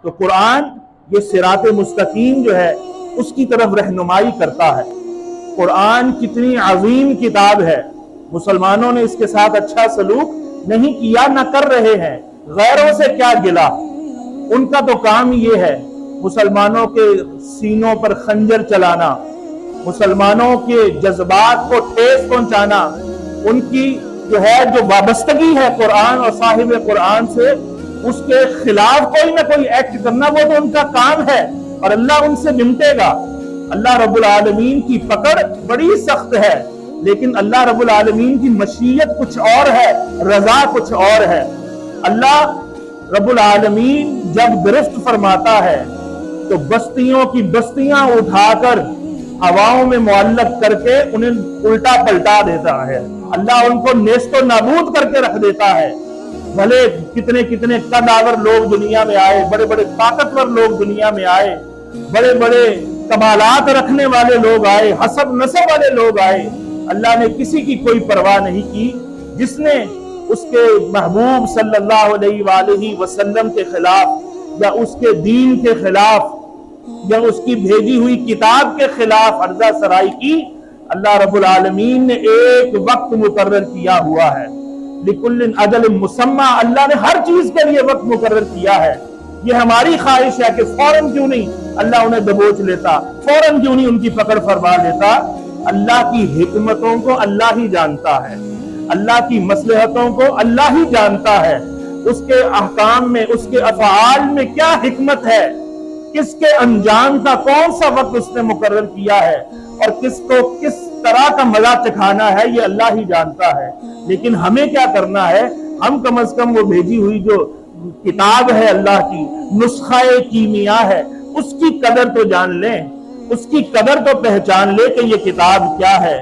تو قرآن یہ صراط مستقیم جو ہے اس کی طرف رہنمائی کرتا ہے۔ قرآن کتنی عظیم کتاب ہے، مسلمانوں نے اس کے ساتھ اچھا سلوک نہیں کیا، نہ کر رہے ہیں۔ غیروں سے کیا گلا، ان کا تو کام یہ ہے مسلمانوں کے سینوں پر خنجر چلانا، مسلمانوں کے جذبات کو ٹھیس پہنچانا، ان کی جو وابستگی ہے قرآن اور صاحب قرآن سے، اس کے خلاف کوئی نہ کوئی ایکٹ کرنا، وہ تو ان کا کام ہے اور اللہ ان سے نمٹے گا۔ اللہ رب العالمین کی پکڑ بڑی سخت ہے، لیکن اللہ رب العالمین کی مشیت کچھ اور ہے، رضا کچھ اور ہے۔ اللہ رب العالمین جب گرفت فرماتا ہے تو بستیوں کی بستیاں اٹھا کر ہواؤں میں معلق کر کے انہیں الٹا پلٹا دیتا ہے۔ اللہ ان کو نیست و نابود کر کے رکھ دیتا ہے۔ بھلے کتنے کتنے قدآور لوگ دنیا میں آئے، بڑے بڑے طاقتور لوگ دنیا میں آئے، بڑے بڑے کمالات رکھنے والے لوگ آئے، حسب نسب والے لوگ آئے، اللہ نے کسی کی کوئی پرواہ نہیں کی۔ جس نے اس کے محبوب صلی اللہ علیہ وآلہ وسلم کے خلاف یا اس کے دین کے خلاف یا اس کی بھیجی ہوئی کتاب کے خلاف عرضہ سرائی کی، اللہ رب العالمین نے ایک وقت مقرر کیا ہوا ہے۔ لِكُلٍّ أَجَلٍ مُّسَمًّى، اللہ نے ہر چیز کے لیے وقت مقرر کیا ہے۔ یہ ہماری خواہش ہے کہ فوراً کیوں نہیں اللہ انہیں دبوچ لیتا، فوراً کیوں نہیں ان کی پکڑ فرما لیتا۔ اللہ کی حکمتوں کو اللہ ہی جانتا ہے، اللہ کی مصلحتوں کو اللہ ہی جانتا ہے۔ اس کے احکام میں، اس کے افعال میں کیا حکمت ہے، کس کے انجام کا کون سا وقت اس نے مقرر کیا ہے اور کس کو کس طرح کا مزہ چکھانا ہے، یہ اللہ ہی جانتا ہے۔ لیکن ہمیں کیا کرنا ہے، ہم کم از کم وہ بھیجی ہوئی جو کتاب ہے اللہ کی، نسخہ کیمیا ہے، اس کی قدر تو جان لیں، اس کی قدر تو پہچان لیں کہ یہ کتاب کیا ہے۔